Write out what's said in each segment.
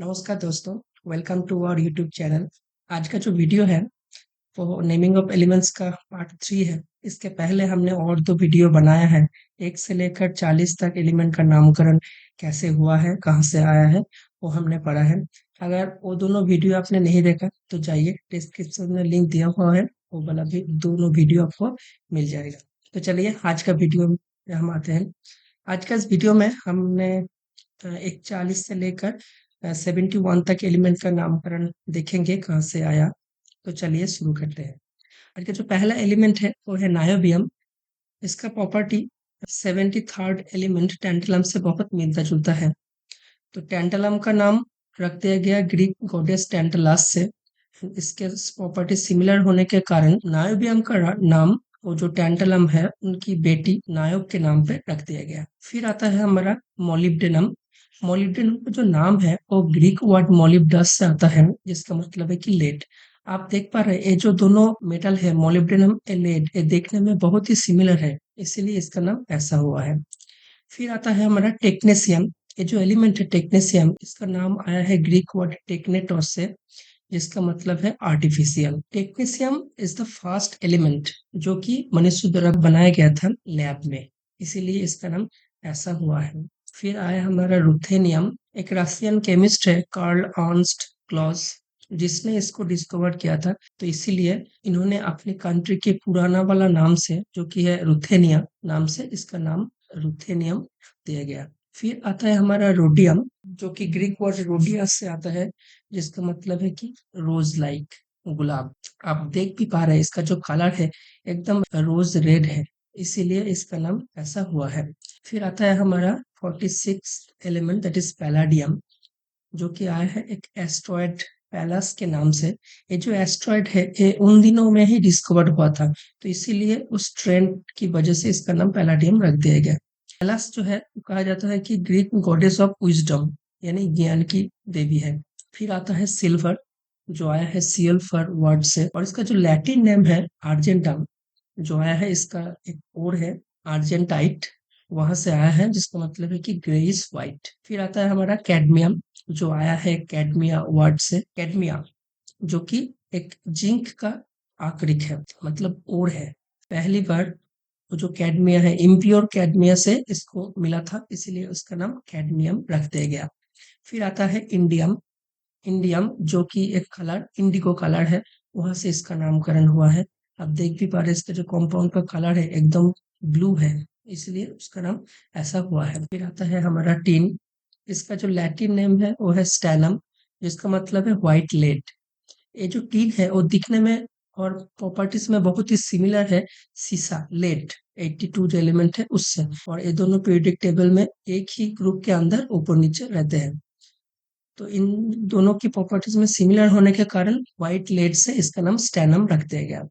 नमस्कार दोस्तों, welcome to our YouTube channel. आज का जो वीडियो है वो नेमिंग ऑफ एलिमेंट्स का पार्ट 3 है। इसके पहले हमने और 2 वीडियो बनाया है। 1 से लेकर 40 तक एलिमेंट का नामकरण कैसे हुआ है, कहाँ से आया है, वो हमने पढ़ा है। अगर वो दोनों वीडियो आपने नहीं देखा तो जाइए, डिस्क्रिप्शन में लिंक दिया हुआ है, वो वाला भी दोनों वीडियो आपको मिल जाएगा। तो चलिए आज का वीडियो में हम आते हैं। आज का इस वीडियो में हमने 41 से लेकर 71 तक एलिमेंट का नामकरण देखेंगे कहाँ से आया। तो चलिए शुरू करते हैं। आज का जो पहला एलिमेंट है वो है नायोबियम। इसका प्रॉपर्टी 73rd एलिमेंट टेंटलम से बहुत मिलता जुलता है। तो टेंटलम का नाम रख दिया गया ग्रीक गॉडेस टेंटलास से। इसके प्रॉपर्टी सिमिलर होने के कारण नायोबियम का नाम वो जो टेंटलम है उनकी बेटी नायोब के नाम पे रख दिया गया। फिर आता है हमारा मोलिब्डेनम। मोलिब्डेनम का जो नाम है वो ग्रीक वर्ड मोलिब्डस से आता है, जिसका मतलब है कि लेड। आप देख पा रहे हैं ये जो दोनों मेटल है मोलिब्डेनम ए लेड, ये देखने में बहुत ही सिमिलर है, इसीलिए इसका नाम ऐसा हुआ है। फिर आता है हमारा टेक्नेशियम। ये जो एलिमेंट है टेक्नेशियम, इसका नाम आया है ग्रीक वर्ड टेक्नेटोस से, जिसका मतलब है artificial. Technetium is the first element जो कि मनुष्य द्वारा बनाया गया था लैब में, इसीलिए इसका नाम ऐसा हुआ है। फिर आया हमारा रुथेनियम। एक रशियन केमिस्ट है कार्ल अर्नस्ट क्लॉस, जिसने इसको डिस्कवर किया था, तो इसीलिए इन्होंने अपनी कंट्री के पुराना वाला नाम से जो कि है रुथेनिया नाम से इसका नाम रुथेनियम दिया गया। फिर आता है हमारा रोडियम, जो कि ग्रीक वर्ड रोडियस से आता है, जिसका मतलब है कि रोज लाइक, गुलाब। आप देख भी पा रहे हैं इसका जो कलर है एकदम रोज रेड है, इसीलिए इसका नाम ऐसा हुआ है। फिर आता है हमारा 46 एलिमेंट दैट इज पैलाडियम, जो कि आया है एक एस्ट्रॉयड पैलस के नाम से। ये जो एस्ट्रॉयड है ये उन दिनों में ही डिस्कवर्ड हुआ था, तो इसीलिए उस ट्रेंड की वजह से इसका नाम पैलाडियम रख दिया गया। पैलस जो है वो कहा जाता है कि ग्रीक गॉडेस ऑफ विजडम, यानी ज्ञान की देवी है। फिर आता है सिल्वर, जो आया है सिल्फर वर्ड से, और इसका जो लैटिन नेम है आर्जेंटम, जो आया है इसका एक और है आर्जेंटाइट, वहां से आया है, जिसका मतलब है कि ग्रेइश व्हाइट। फिर आता है हमारा कैडमियम, जो आया है कैडमिया वर्ड से, कैडमिया जो कि एक जिंक का आकृति है, मतलब और है। पहली बार वो जो कैडमिया है इम्प्योर कैडमिया से इसको मिला था, इसीलिए उसका नाम कैडमियम रख दिया गया। फिर आता है इंडियम। इंडियम जो कि एक कलर इंडिगो कलर है, वहां से इसका नामकरण हुआ है। आप देख भी पा रहे हैं इसका जो कंपाउंड का कलर है एकदम ब्लू है, इसलिए उसका नाम ऐसा हुआ है। फिर आता है हमारा टीन। इसका जो लैटिन नेम है वो है स्टैनम, जिसका मतलब है व्हाइट लेड। ये जो टीन है वो दिखने में और प्रॉपर्टीज में बहुत ही सिमिलर है सीसा लेड, 82 जो एलिमेंट है उससे, और ये दोनों पीरियोडिक टेबल में एक ही ग्रुप के अंदर ऊपर नीचे रहते हैं। तो इन दोनों की प्रॉपर्टीज में सिमिलर होने के कारण व्हाइट लेड से इसका नाम स्टैनम रख दिया गया।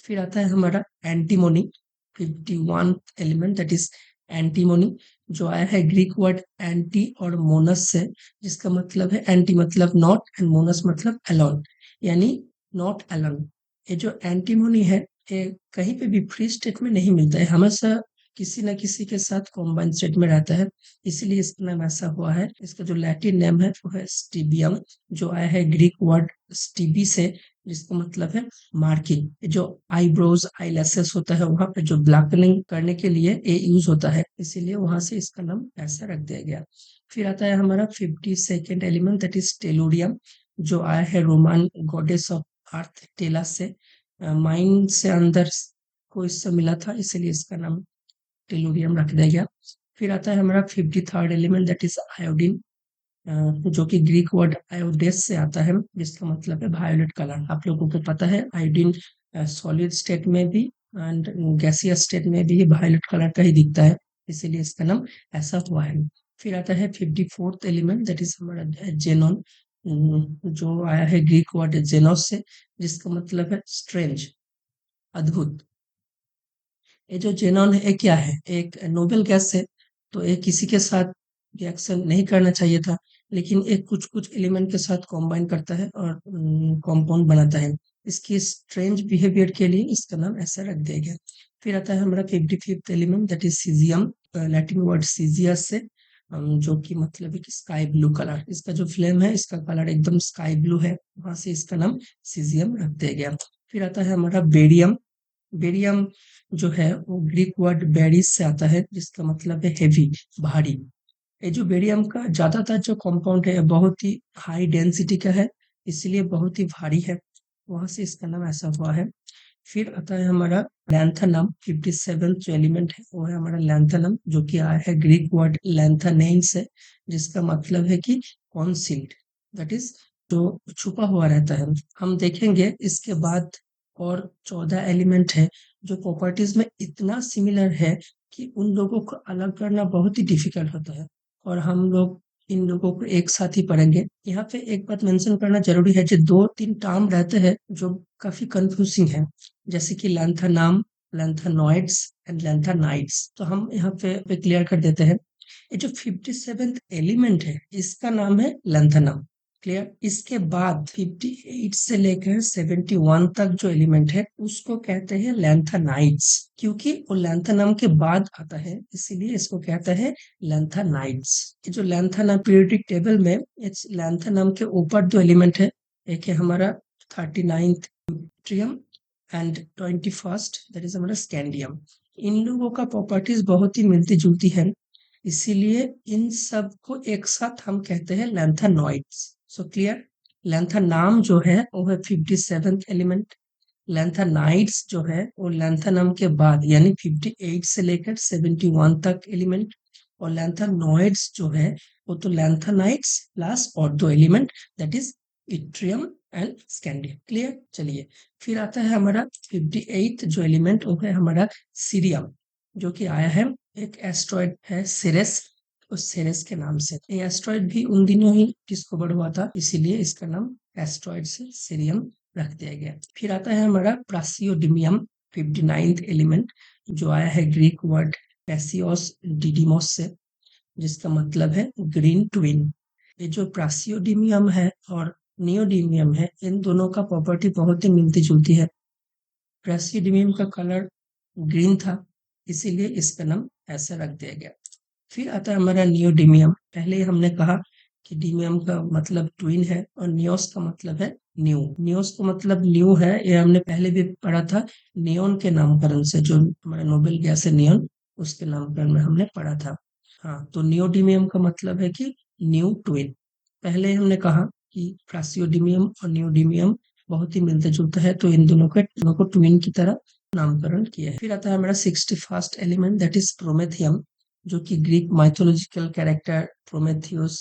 फिर आता है हमारा antimony. 51 element that is antimony, जो आया है ग्रीक वर्ड एंटी और मोनस से, जिसका मतलब है एंटी मतलब नॉट एंड मोनस मतलब अलोन, यानी नॉट अलोन। ये जो एंटीमोनी है ये कहीं पे भी फ्री स्टेट में नहीं मिलता है, हमेशा किसी न किसी के साथ कॉम्बाइन स्टेट में रहता है, इसीलिए इसका नाम ऐसा हुआ है। इसका जो लैटिन नेम है वो है स्टीबियम, जो आया है ग्रीक वर्ड स्टीबी से, जिसका मतलब है मार्किंग। जो आईब्रोज आईलैशेस होता है वहां पे जो ब्लैकनिंग करने के लिए ये यूज होता है, इसीलिए वहां से इसका नाम ऐसा रख दिया गया। फिर आता है हमारा 52nd element that is tellurium, जो आया है रोमान गॉडेस ऑफ अर्थ टेला से। माइंड से अंदर को इससे मिला था, इसीलिए इसका नाम टेलुरियम रख दिया गया। फिर आता है हमारा 53rd element that is iodine, जो कि ग्रीक वर्ड आयोडेस से आता है, जिसका मतलब है वायोलेट कलर। आप लोगों को पता है आयोडीन सॉलिड स्टेट में भी एंड गैसियस स्टेट में भी वायोलेट कलर का ही दिखता है, इसीलिए इसका नाम ऐसा हुआ है। फिर आता है 54th एलिमेंट दैट इज हमारा जेनॉन, जो आया है ग्रीक वर्ड जेनोस से, जिसका मतलब है स्ट्रेंज, अद्भुत। ये जो जेनॉन है ये क्या है, एक नोबेल गैस है, तो ये किसी के साथ रिएक्शन नहीं करना चाहिए था, लेकिन ये कुछ कुछ एलिमेंट के साथ कॉम्बाइन करता है और कंपाउंड बनाता है। इसकी स्ट्रेंज बिहेवियर के लिए इसका नाम ऐसा रख दिया गया। फिर आता है हमारा 55th element that is caesium, Latin word सीजियस से, जो कि मतलब है कि स्काई ब्लू कलर, इसका जो फ्लेम है इसका कलर एकदम स्काई ब्लू है, वहां से इसका नाम सीजियम रख दिया गया। फिर आता है हमारा बेरियम। बेरियम जो है वो ग्रीक वर्ड बेरिस से आता है, जिसका मतलब है हेवी, भारी। ये जो बेरियम का ज्यादातर जो कंपाउंड है बहुत ही हाई डेंसिटी का है, इसलिए बहुत ही भारी है, वहां से इसका नाम ऐसा हुआ है। फिर आता है हमारा लैंथनम। 57 जो एलिमेंट है वो है हमारा लैंथनम, जो कि आया है ग्रीक वर्ड लैंथनेन से, जिसका मतलब है कि कॉन्सील्ड, दैट इज जो छुपा हुआ रहता है। हम देखेंगे इसके बाद और 14 एलिमेंट है जो प्रॉपर्टीज में इतना सिमिलर है कि उन लोगों को अलग करना बहुत ही डिफिकल्ट होता है, और हम लोग इन लोगों को एक साथ ही पढ़ेंगे। यहाँ पे एक बात मेंशन करना जरूरी है, जो दो तीन टर्म रहते हैं जो काफी कंफ्यूजिंग है, जैसे कि लैंथनाम, लैंथनॉइड्स एंड लैंथनाइड्स। तो हम यहाँ पे क्लियर कर देते हैं। ये जो 57th एलिमेंट है इसका नाम है लैंथनम। क्लियर। इसके बाद 58 से लेकर 71 तक जो एलिमेंट है उसको कहते हैं लैंथनाइड्स, क्योंकि वो लैंथनम के बाद आता है, इसीलिए इसको कहते हैं लैंथनाइड्स। ये जो लैंथनम पीरियोडिक टेबल में इस लैंथनम के ऊपर दो एलिमेंट है, एक है हमारा 39th Triumf and 21st that is हमारा स्कैंडियम। इन लोगों का प्रॉपर्टीज बहुत ही मिलती जुलती है, इसीलिए इन सब को एक साथ हम कहते हैं लैंथेनॉइड्स। So clear. लैंथेनाम जो है वो है 57th एलिमेंट। लैंथेनाइड्स जो है वो लैंथेनम के बाद यानी 58 से लेकर 71 तक एलिमेंट। और लैंथेनॉइड्स जो है वो तो लैंथेनाइड्स प्लस और दो element, that is yttrium and scandium. Clear. चलिए, फिर आता है हमारा 58th जो एलिमेंट वो है हमारा सीरियम, जो कि आया है, एक एस्ट्रॉयड है सेरेस, उस सेरेस के नाम से। ये एस्ट्रॉयड भी उन दिनों ही डिस्कवर हुआ था, इसीलिए इसका नाम एस्ट्रॉयड से सीरियम रख दिया गया। फिर आता है हमारा प्रासियोडिमियम। 59th एलिमेंट, जो आया है ग्रीक वर्ड पैसियोस डिडिमोस से, जिसका मतलब है ग्रीन ट्विन। ये जो प्रासियोडिमियम है और नियोडिमियम है, इन दोनों का प्रॉपर्टी बहुत ही मिलती जुलती है। प्रेसिडियम का कलर ग्रीन था, इसीलिए इसका नाम ऐसा रख दिया गया। फिर आता है हमारा नियोडिमियम। पहले ही हमने कहा कि डिमियम का मतलब ट्विन है और नियोस का मतलब है न्यू। नियोस का मतलब न्यू है, ये हमने पहले भी पढ़ा था नियोन के नामकरण से, जो हमारा नोबेल गैस है नियोन, उसके नामकरण में हमने पढ़ा था। हाँ, तो नियोडिमियम का मतलब है कि न्यू ट्विन। पहले हमने कहा कि प्रासियोडिमियम और नियोडिमियम बहुत ही मिलते जुलते हैं, तो इन दोनों को ट्विन की तरह नामकरण किया है। फिर आता है हमारा 61st element, that is promethium, जो कि ग्रीक माइथोलॉजिकल कैरेक्टर प्रोमेथियस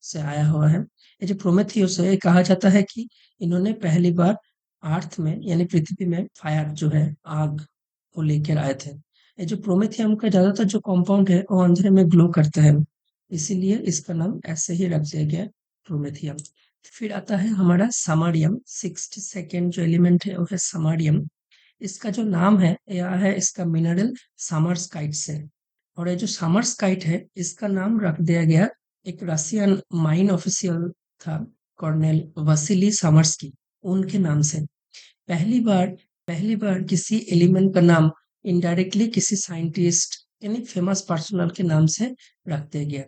से आया हुआ है। ये जो प्रोमेथियस है, ये कहा जाता है कि इन्होंने पहली बार अर्थ में यानी पृथ्वी में फायर जो है, आग को लेकर आए थे। ये जो प्रोमेथियम का ज्यादातर जो कंपाउंड है वो अंधेरे में ग्लो करते हैं, इसीलिए इसका नाम ऐसे ही रख दिया गया, प्रोमेथियम। फिर आता है हमारा समारियम। 62nd जो एलिमेंट है वो है समारियम। इसका जो नाम है यह है इसका मिनरल सामर्सकाइट से। और ये जो सामर्सकाइट है इसका नाम रख दिया गया एक रशियन माइन ऑफिशियल था, कर्नल वसीली सामर्स्की, उनके नाम से। पहली बार पहली बार किसी एलिमेंट का नाम इनडायरेक्टली किसी साइंटिस्ट यानी फेमस पर्सनल के नाम से रख दिया गया।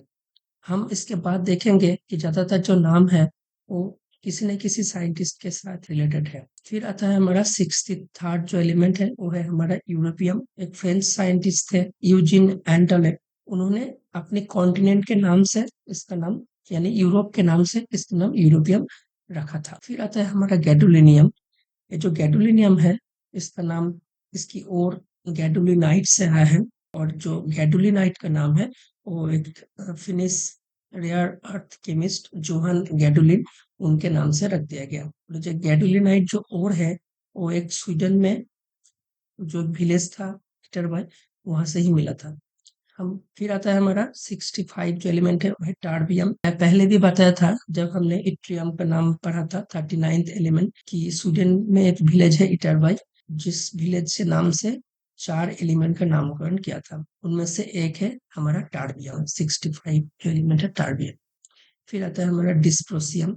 हम इसके बाद देखेंगे कि ज्यादातर जो नाम है वो किसी न किसी साइंटिस्ट के साथ रिलेटेड है। फिर आता है हमारा 63rd जो एलिमेंट है वो है हमारा यूरोपियम। एक फ्रेंच साइंटिस्ट थे यूजिन एंटोले, उन्होंने अपने कॉन्टिनेंट के नाम से इसका नाम यानी यूरोप के नाम से इसका नाम यूरोपियम रखा था। फिर आता है हमारा गैडोलिनियम। ये जो गैडोलिनियम है इसका नाम इसकी ओर गैडोलिनाइट से आया है, और जो गैडोलिनाइट का नाम है वो एक Finnish rare earth chemist Johan Gadolin, उनके नाम से रख दिया गया। और जो गैडोलिनाइट जो ओर है वो एक स्वीडन में जो विलेज था टिटरबॉय, वहां से ही मिला था। हम फिर आता है हमारा 65 जो एलिमेंट है वो है टार्बियम। मैं पहले भी बताया था जब हमने इट्रियम का नाम पढ़ा था 39th एलिमेंट की, स्वीडन में एक विलेज है इटरबाई, जिस विलेज से नाम से 4 एलिमेंट का नामकरण किया था, उनमें से एक है हमारा टार्बियम। 65 जो एलिमेंट है टार्बियम। फिर आता है हमारा डिस्प्रोसियम,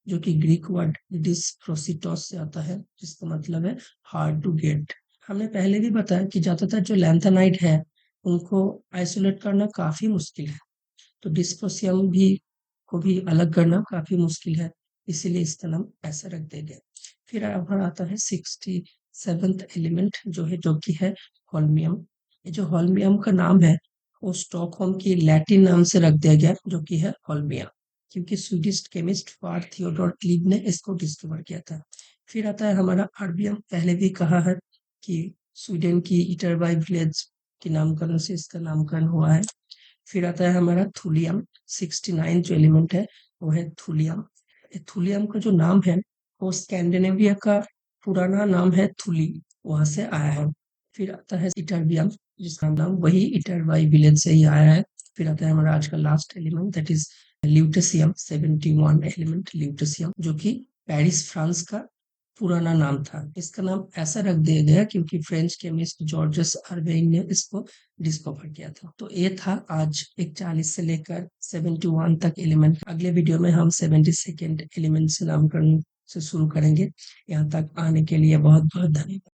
जो कि ग्रीक वर्ड डिस्प्रोसिटोस से आता है, जिसका मतलब है हार्ड टू गेट। हमने पहले भी बताया कि ज्यादातर जो लैंथेनाइट है उनको आइसोलेट करना काफी मुश्किल है, तो डिस्प्रोसियम भी को भी अलग करना काफी मुश्किल है, इसीलिए इसका नाम ऐसा रख दिया गया। फिर हमारा आता है 67th एलिमेंट जो कि है होल्मियम। ये जो होल्मियम का नाम है वो स्टॉकहोम की लैटिन नाम से रख दिया गया, जो कि है होल्मिया, क्योंकि स्वीडिश केमिस्ट फार थियोडोर क्लीब ने इसको डिस्कवर किया था। फिर आता है हमारा अर्बियम। पहले भी कहा है कि स्वीडन की इटरबाई विलेज के नामकरण से इसका नामकरण हुआ है। फिर आता है हमारा थुलियम। 69 जो एलिमेंट है वो है थुलियम। थुलियम का जो नाम है वो स्कैंडिनेविया का पुराना नाम है थुली, वहां से आया है। फिर आता है इटरबियम, जिसका नाम वही इटरबाई विलेज से ही आया है। फिर आता है हमारा आज का last element, that is lutetium. 71 element lutetium, जो कि पेरिस फ्रांस का पुराना नाम था। इसका नाम ऐसा रख दिया गया क्योंकि फ्रेंच केमिस्ट जॉर्जस अर्बेइन ने इसको डिस्कवर किया था। तो ये था आज 41 से लेकर 71 तक एलिमेंट। अगले वीडियो में हम 72nd एलिमेंट से नामकरण से शुरू करेंगे। यहाँ तक आने के लिए बहुत बहुत धन्यवाद।